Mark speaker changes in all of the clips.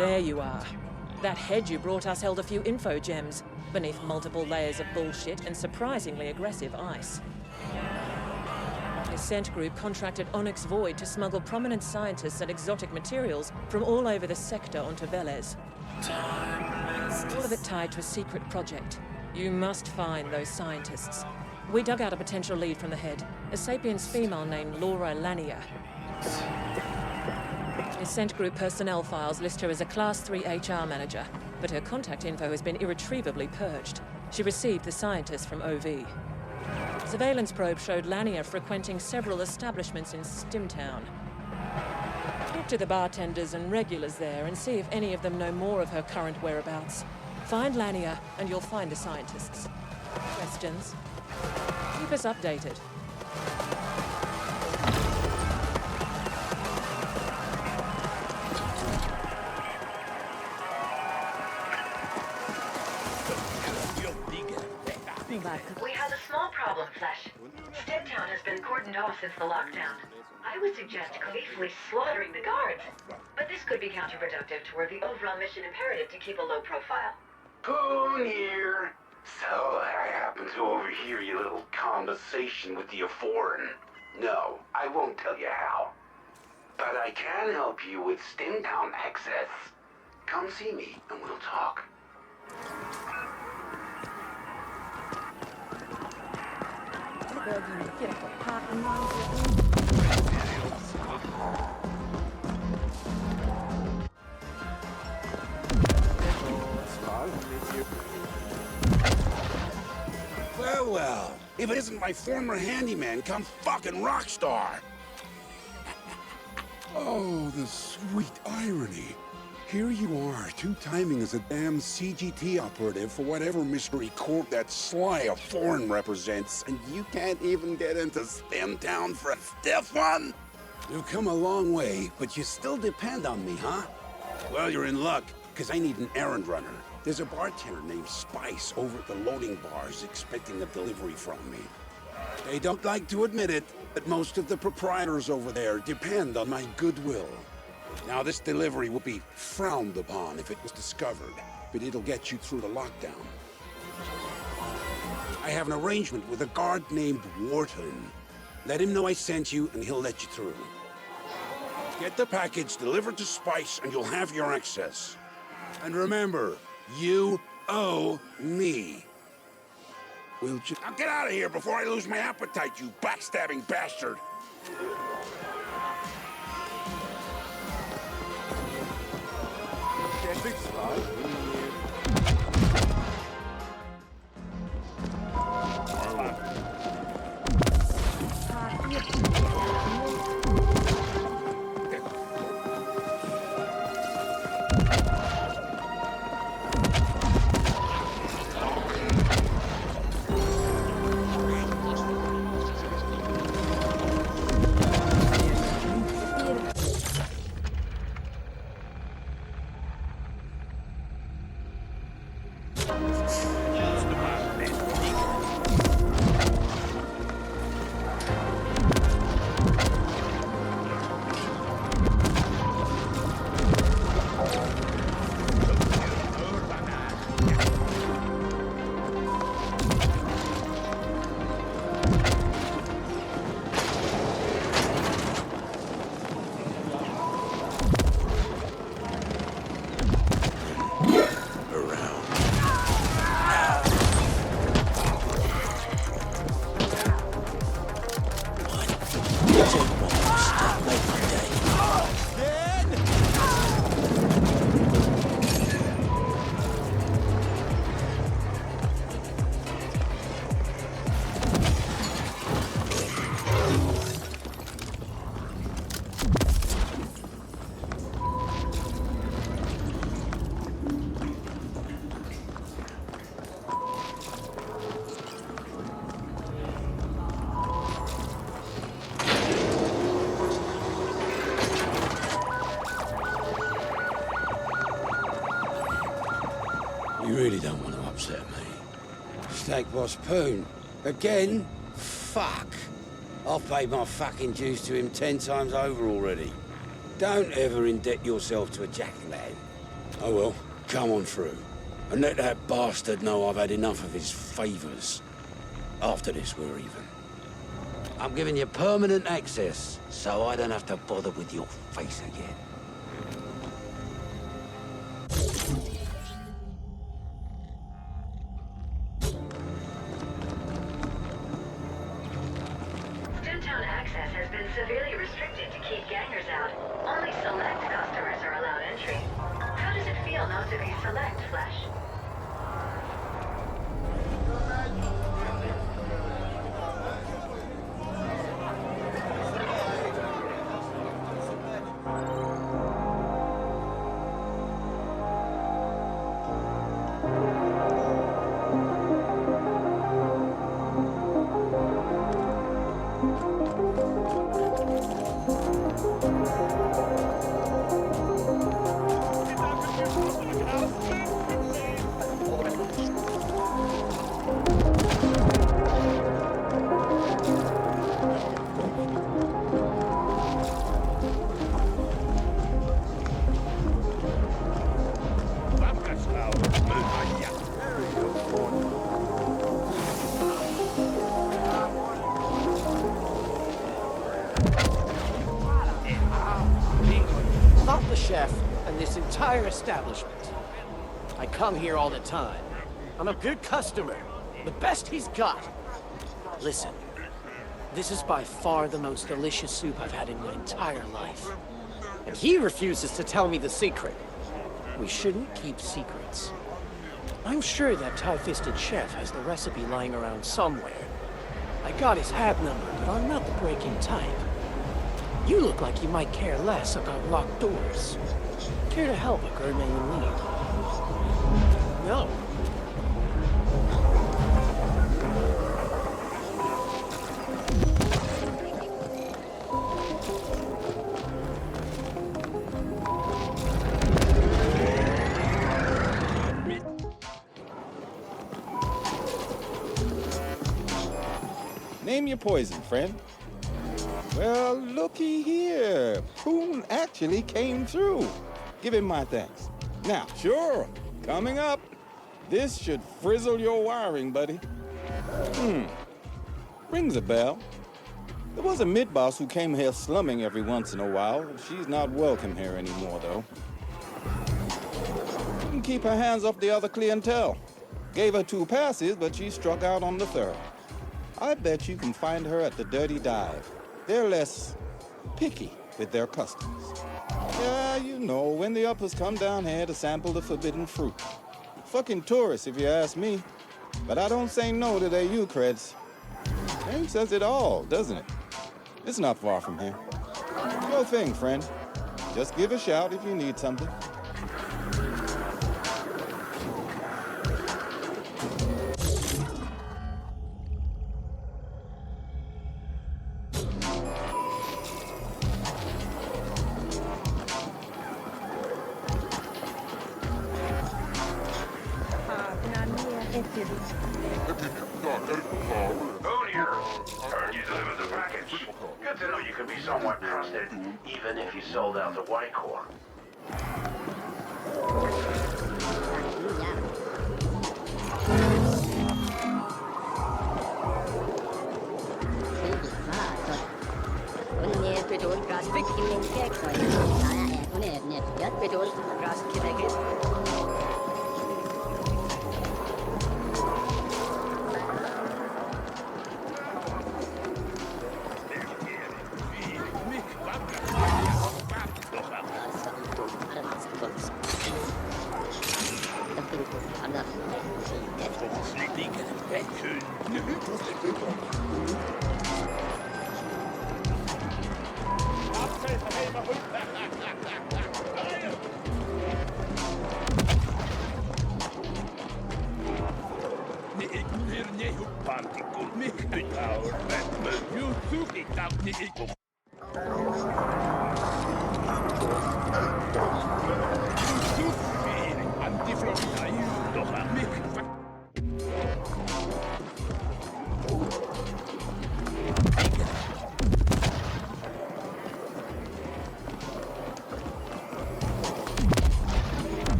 Speaker 1: There you are. That head you brought us held a few info gems, beneath multiple layers of bullshit and surprisingly aggressive ice. The Ascent group contracted Onyx Void to smuggle prominent scientists and exotic materials from all over the sector onto Velez. All of it tied to a secret project. You must find those scientists. We dug out a potential lead from the head, a sapiens female named Laura. Ascent Group personnel files list her as a Class 3 HR manager, but her contact info has been irretrievably purged. She received the scientists from OV. Surveillance probe showed Lania frequenting several establishments in Stimtown. Talk to the bartenders and regulars there and see if any of them know more of her current whereabouts. Find Lania and you'll find the scientists. Questions? Keep us updated.
Speaker 2: We have a small problem, Flesh. Stimtown has been cordoned off since the lockdown. I would suggest gleefully slaughtering the guards, but this could be counterproductive toward the overall mission imperative to keep a low profile.
Speaker 3: Poon here. So I happen to overhear your little conversation with the foreign. No, I won't tell you how. But I can help you with Stimtown access. Come see me and we'll talk. Well, if it isn't my former handyman come fucking rock star.
Speaker 4: Oh, the sweet irony. Here you are, two-timing as a damn CGT operative for whatever mystery corp that sly of foreign represents, and you can't even get into Stimtown for a stiff one? You've come a long way, but you still depend on me, huh? Well, you're in luck, because I need an errand runner. There's a bartender named Spice over at the loading bars expecting a delivery from me. They don't like to admit it, but most of the proprietors over there depend on my goodwill. Now, this delivery will be frowned upon if it was discovered, but it'll get you through the lockdown. I have an arrangement with a guard named Wharton. Let him know I sent you, and he'll let you through. Get the package delivered to Spice, and you'll have your access. And remember, you owe me. Now get out of here before I lose my appetite, you backstabbing bastard! You really don't want to upset me. Snake Boss Poon. Again? Fuck. I've paid my fucking dues to him 10 times over already. Don't ever indebt yourself to a jack-lad. Oh well, come on through. And let that bastard know I've had enough of his favors. After this, we're even. I'm giving you permanent access, so I don't have to bother with your face again.
Speaker 2: Downtown access has been severely restricted to keep gangers out. Only select customers are allowed entry. How does it feel not to be select, Flesh?
Speaker 5: Not the chef and this entire establishment. I come here all the time. I'm a good customer. The best he's got. Listen, this is by far the most delicious soup I've had in my entire life. And he refuses to tell me the secret. We shouldn't keep secrets. I'm sure that tie-fisted chef has the recipe lying around somewhere. I got his hat number, but I'm not the breaking type. You look like you might care less about locked doors. Care to help a gourmet in need? No.
Speaker 6: Name your poison, friend. Well, looky here. Poon actually came through. Give him my thanks. Now, sure, coming up. This should frizzle your wiring, buddy. Rings a bell. There was a mid-boss who came here slumming every once in a while. She's not welcome here anymore, though. Couldn't keep her hands off the other clientele. Gave her 2 passes, but she struck out on the 3rd. I bet you can find her at the Dirty Dive. They're less picky with their customers. Yeah, you know, when the uppers come down here to sample the forbidden fruit. Fucking tourists, if you ask me. But I don't say no to their U-creds. Name says it all, doesn't it? It's not far from here. Your thing, friend. Just give a shout if you need something.
Speaker 3: Bonier, heard you delivered the package. Good to know you can be somewhat trusted, even if you sold out the White Corps.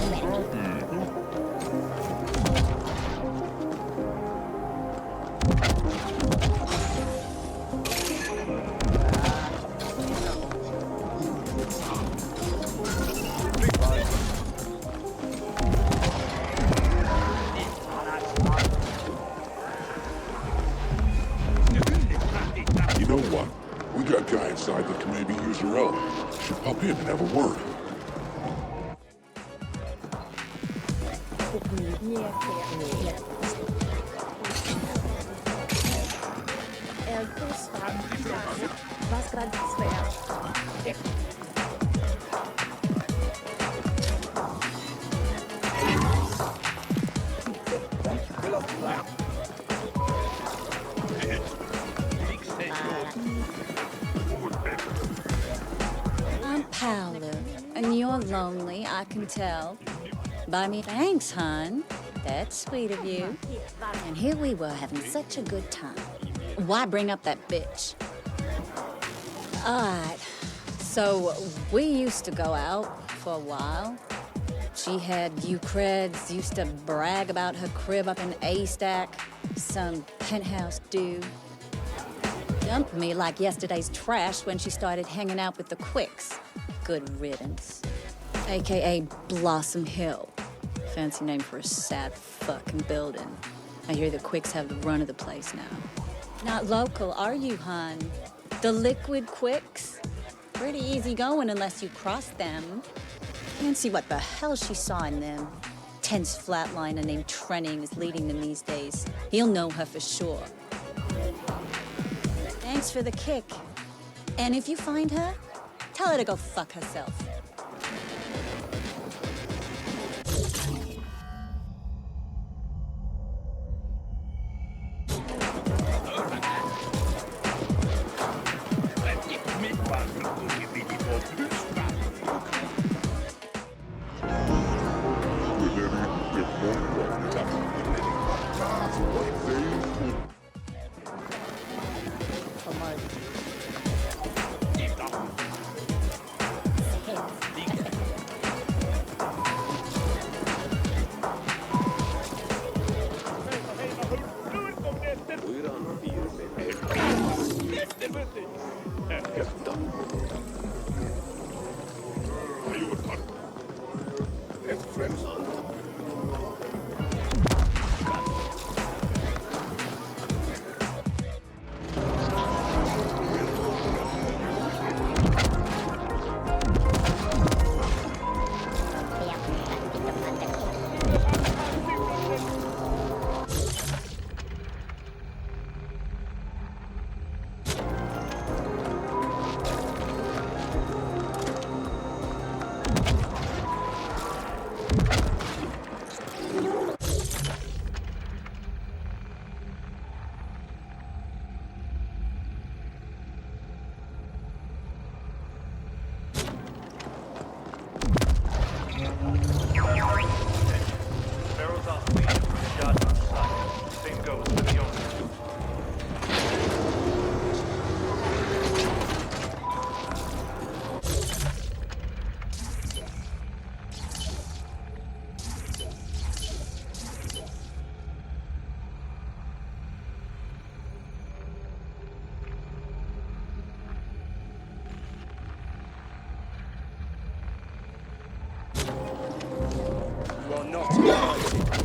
Speaker 4: You know what? We got a guy inside that can maybe use your help. Should pop in and have a word.
Speaker 7: I'm Paolo, and you're lonely, I can tell. By me, thanks, hon. That's sweet of you. And here we were having such a good time. Why bring up that bitch? Alright, so we used to go out for a while. She had you creds, used to brag about her crib up in A-Stack, some penthouse dude. Dumped me like yesterday's trash when she started hanging out with the Quicks. Good riddance. AKA Blossom Hill. Fancy name for a sad fucking building. I hear the Quicks have the run of the place now. Not local, are you, hon? The Liquid Quicks? Pretty easy going unless you cross them. Can't see what the hell she saw in them. Tense flatliner named Trening is leading them these days. He'll know her for sure. Thanks for the kick. And if you find her, tell her to go fuck herself.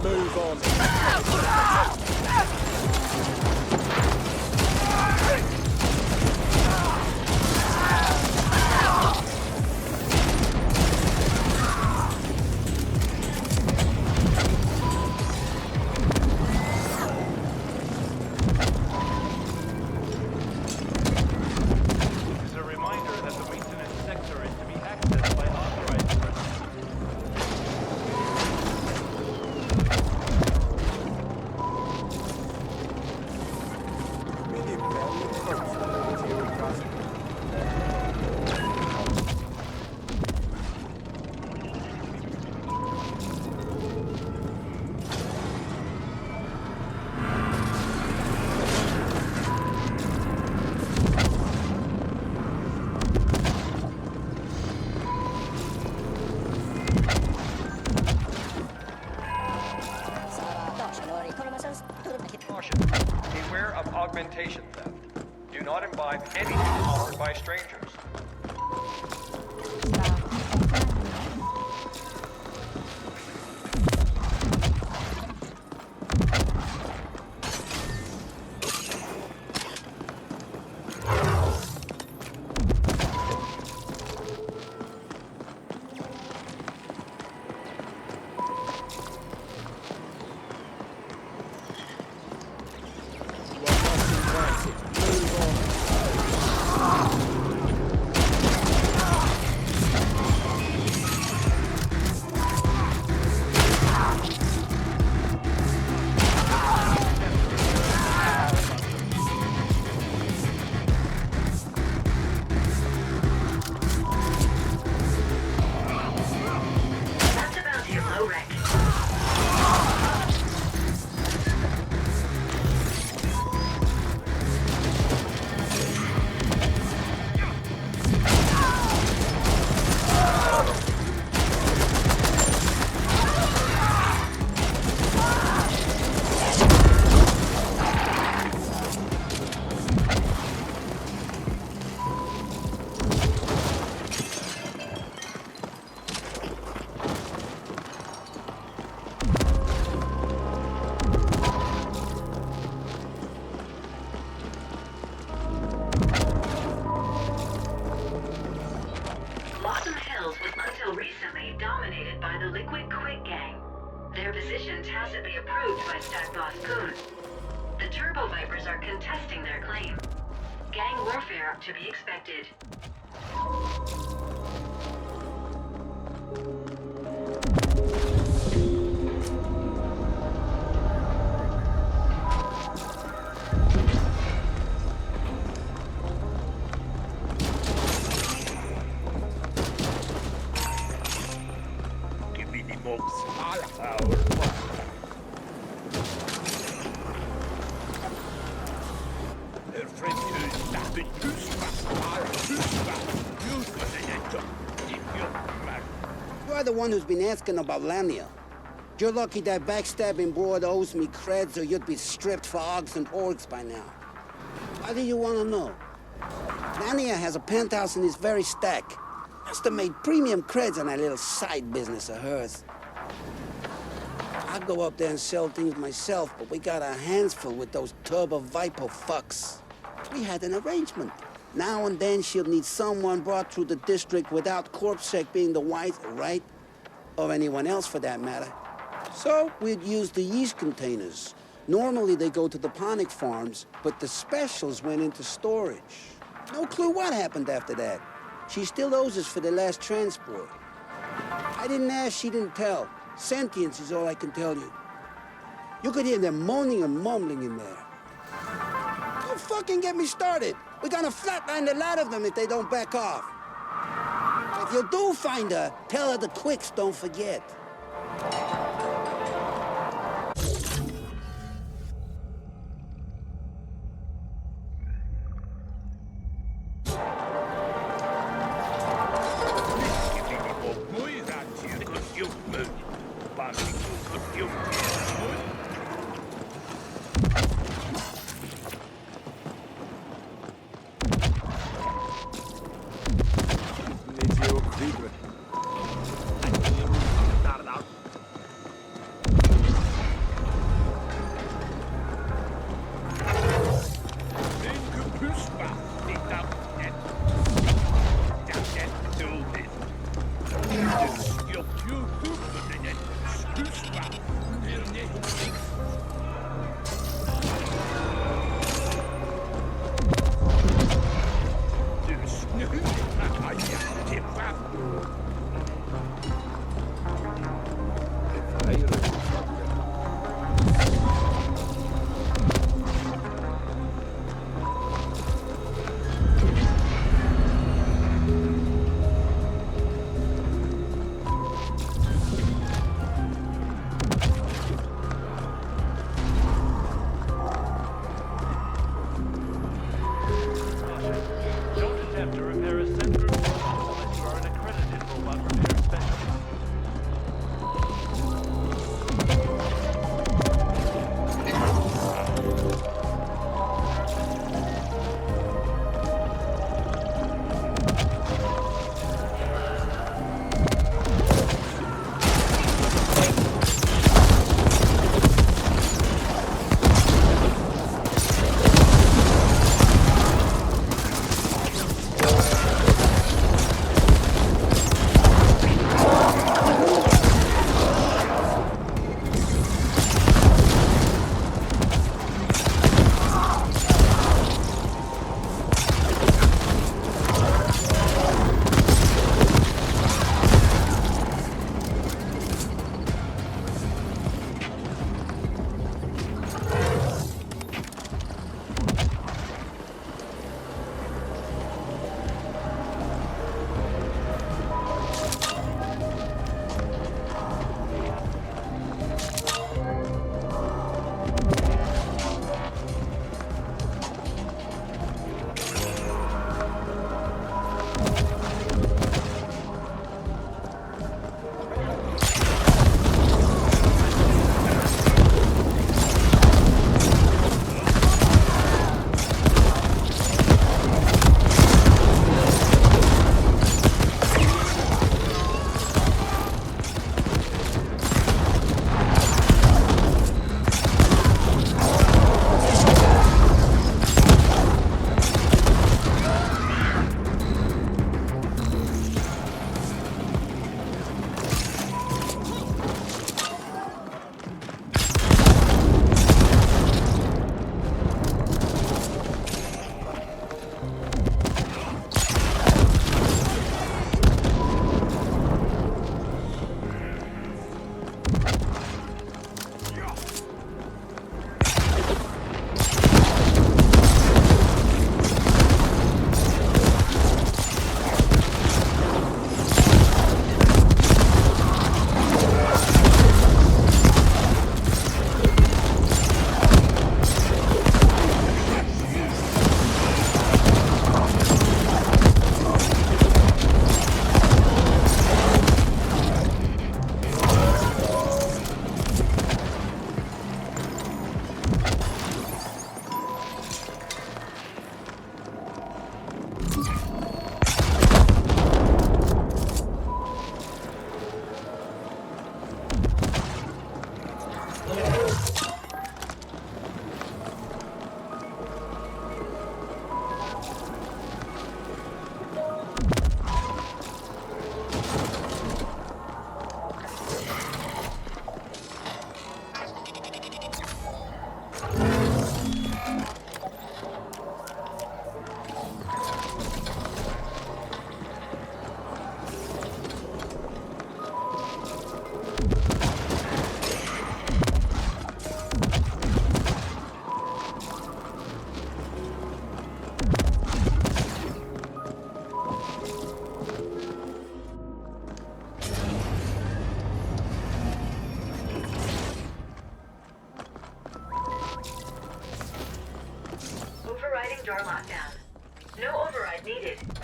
Speaker 5: Move on.
Speaker 8: strangers.
Speaker 2: That's about too low, Rick. Blossom Hills was until recently dominated by the Liquid Quick Gang. Their position tacitly approved by Stack Boss Coon. The Turbo Vipers are contesting their claim. Gang warfare to be expected.
Speaker 3: Give me the most power.
Speaker 9: You are the one who's been asking about Lania. You're lucky that backstabbing broad owes me creds or you'd be stripped for ogs and orgs by now. Why do you want to know? Lania has a penthouse in this very stack. Must have made premium creds on that little side business of hers. I'd go up there and sell things myself, but we got our hands full with those Turbo Viper fucks. We had an arrangement. Now and then she'll need someone brought through the district without CorpSec being the white, right? Or anyone else for that matter. So we'd use the yeast containers. Normally they go to the ponic farms, but the specials went into storage. No clue what happened after that. She still owes us for the last transport. I didn't ask, she didn't tell. Sentience is all I can tell you. You could hear them moaning and mumbling in there. Don't fucking get me started. We're gonna flatline the lot of them if they don't back off. If you do find her, tell her the quicks don't forget.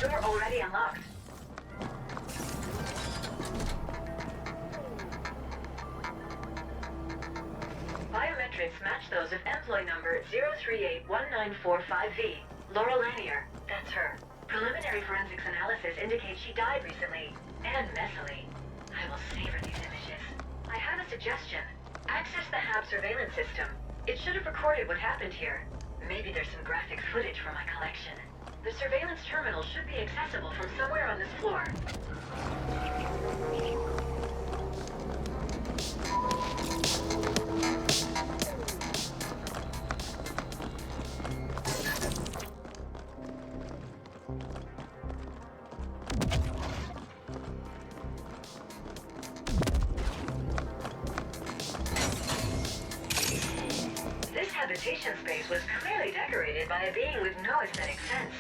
Speaker 2: Door already unlocked. Biometrics match those of employee number 0381945V, Laura Lanier. That's her. Preliminary forensics analysis indicates she died recently, and messily. I will savor these images. I have a suggestion. Access the HAB surveillance system. It should have recorded what happened here. Maybe there's some graphic footage from my collection. The surveillance terminal should be accessible from somewhere on this floor. This habitation space was clearly decorated by a being with no aesthetic sense.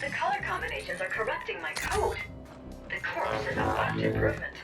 Speaker 2: The color combinations are corrupting my code. The corpse is a marked improvement.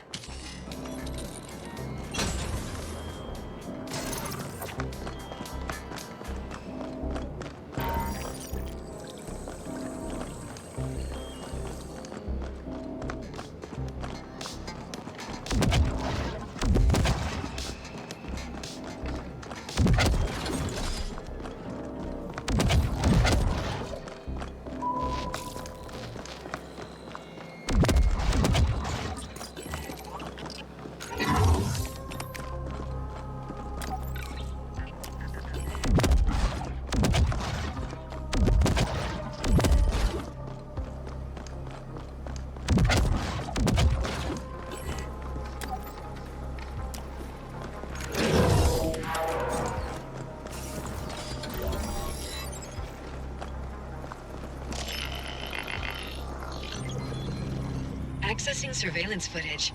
Speaker 2: Accessing surveillance footage.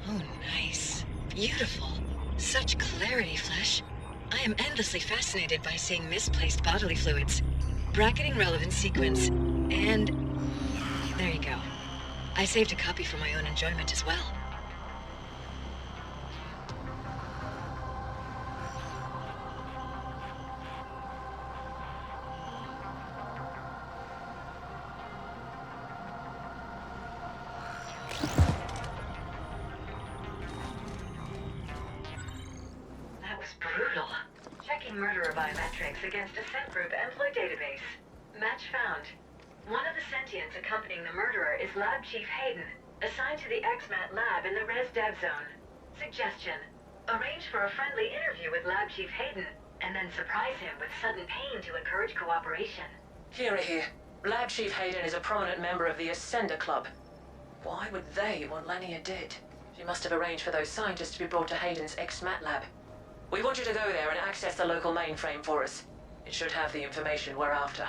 Speaker 2: Oh, nice. Beautiful. Such clarity, Flesh. I am endlessly fascinated by seeing misplaced bodily fluids. Bracketing relevant sequence. And... there you go. I saved a copy for my own enjoyment as well. Brutal. Checking murderer biometrics against Ascent Group employee database. Match found. One of the sentients accompanying the murderer is Lab Chief Hayden, assigned to the XMAT lab in the Res Dev Zone. Suggestion. Arrange for a friendly interview with Lab Chief Hayden, and then surprise him with sudden pain to encourage cooperation.
Speaker 1: Here. Lab Chief Hayden is a prominent member of the Ascender Club. Why would they want Lanier dead? She must have arranged for those scientists to be brought to Hayden's XMAT lab. We want you to go there and access the local mainframe for us. It should have the information we're after.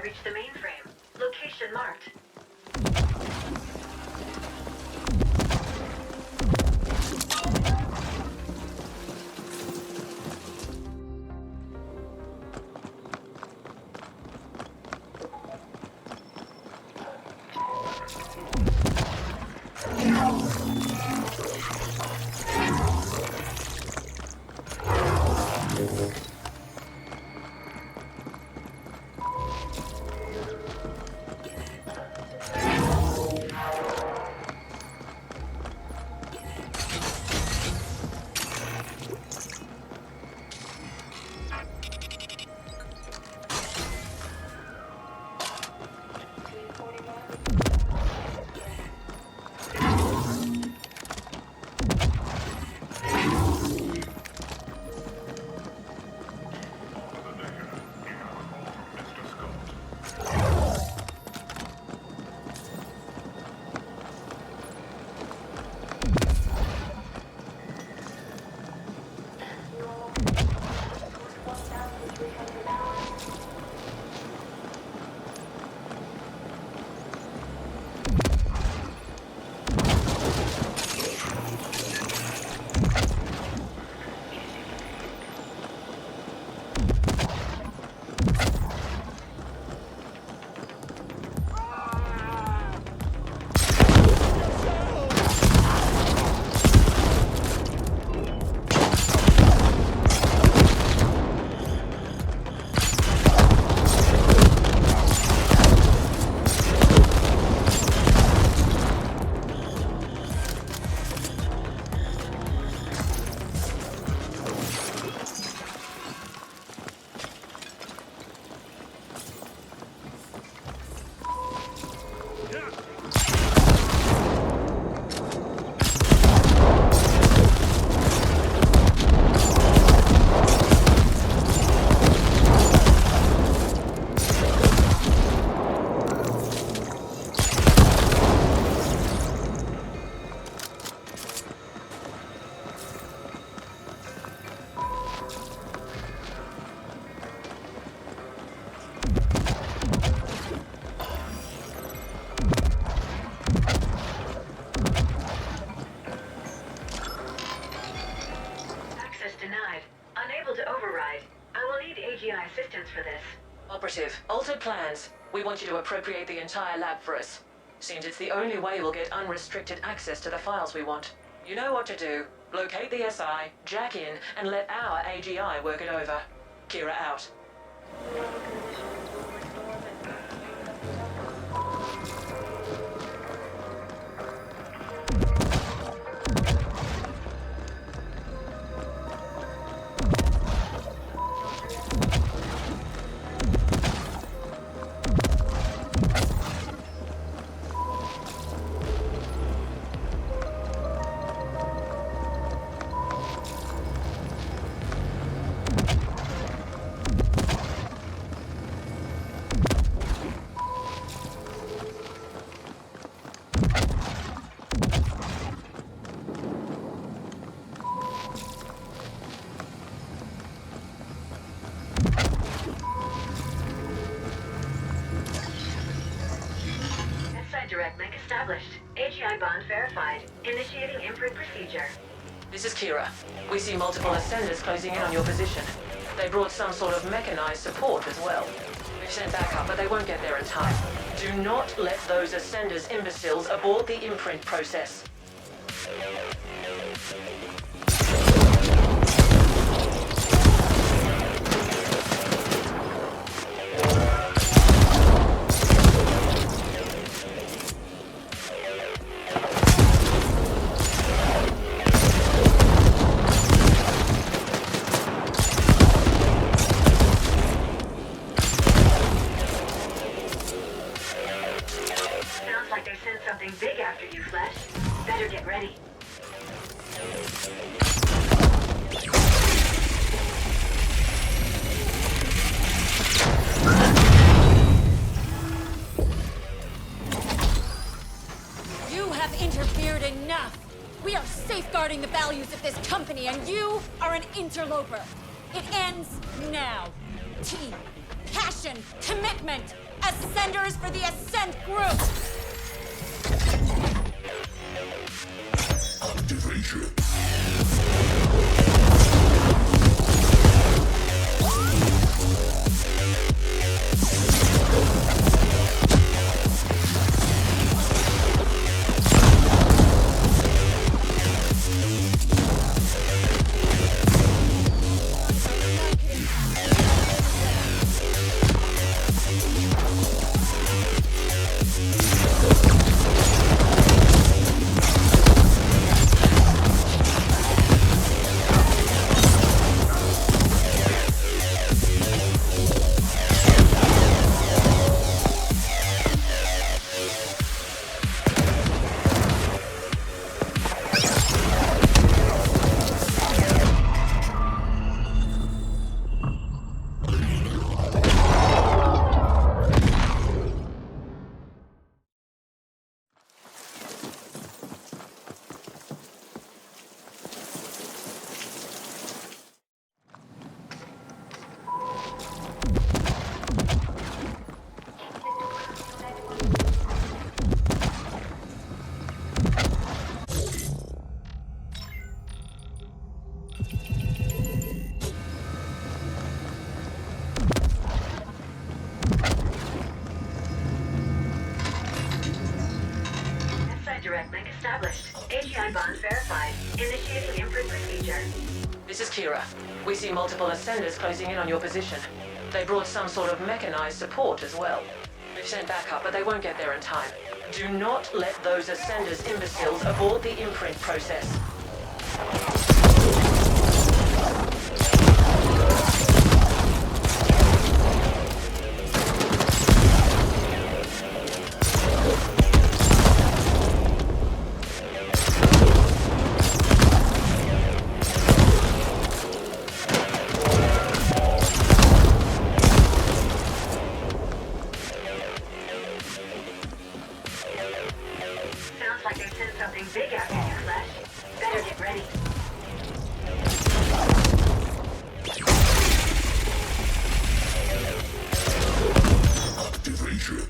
Speaker 2: to reach the mainframe. Location marked. for this.
Speaker 1: Operative, altered plans. We want you to appropriate the entire lab for us. Seems it's the only way we'll get unrestricted access to the files we want. You know what to do. Locate the SI, jack in, and let our AGI work it over. Kira out.
Speaker 2: Direct link established. AGI bond verified. Initiating imprint procedure.
Speaker 1: This is Kira. We see multiple ascenders closing in on your position. They brought some sort of mechanized support as well. We've sent backup, but they won't get there in time. Do not let those ascenders imbeciles abort the imprint process.
Speaker 2: Something big after you, Flesh. Better get ready.
Speaker 7: You have interfered enough. We are safeguarding the values of this company, and you are an interloper. It ends now. Team, passion, commitment. Ascenders for the Ascent group!
Speaker 4: Activation.
Speaker 2: Direct link established. AGI bonds verified. Initiating imprint procedure.
Speaker 1: This is Kira. We see multiple Ascenders closing in on your position. They brought some sort of mechanized support as well. We've sent backup, but they won't get there in time. Do not let those Ascenders imbeciles abort the imprint process.
Speaker 2: Sounds like they sent something big after you, Flash. Better get ready.
Speaker 4: Activation.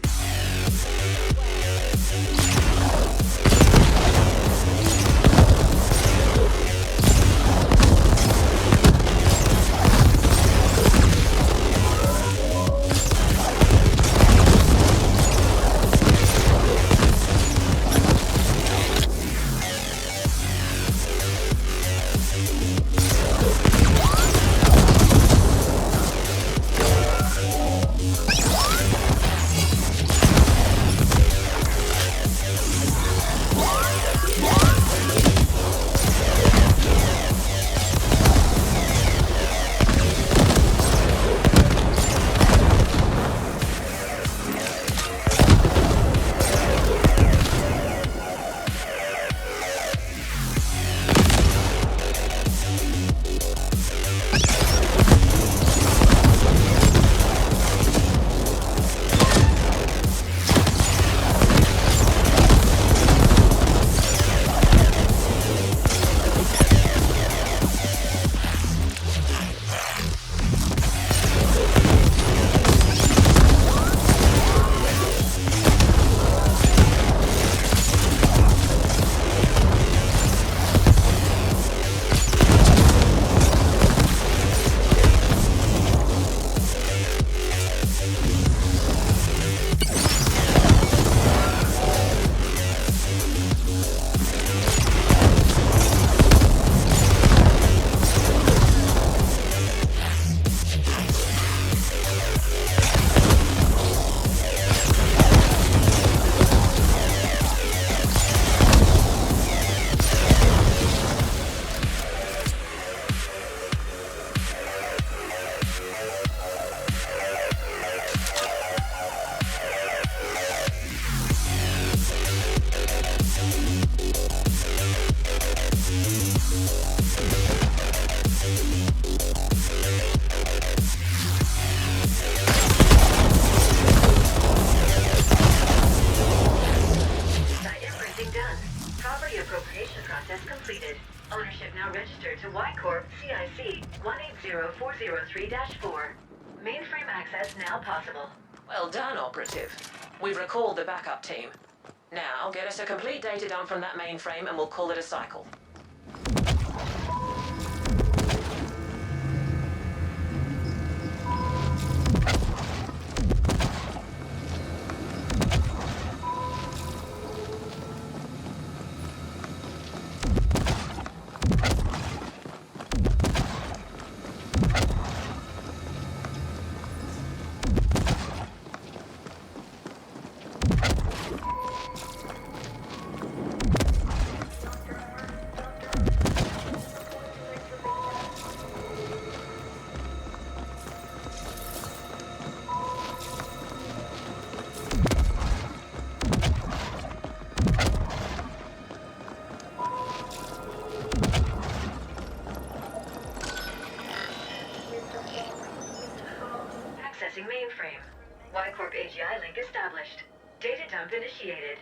Speaker 2: CIC 180403-4. Mainframe access now possible.
Speaker 1: Well done, Operative. We've recalled the backup team. Now, get us a complete data dump from that mainframe and we'll call it a cycle.
Speaker 2: Accessing mainframe. Y-Corp AGI link established. Data dump initiated.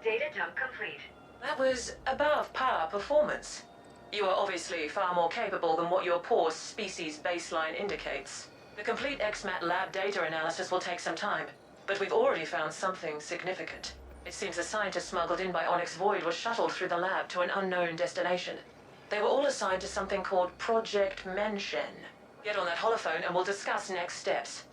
Speaker 2: Data dump complete.
Speaker 1: That was above par performance. You are obviously far more capable than what your poor species baseline indicates. The complete XMAT lab data analysis will take some time, but we've already found something significant. It seems the scientists smuggled in by Onyx Void were shuttled through the lab to an unknown destination. They were all assigned to something called Project Menshen. Get on that holophone and we'll discuss next steps.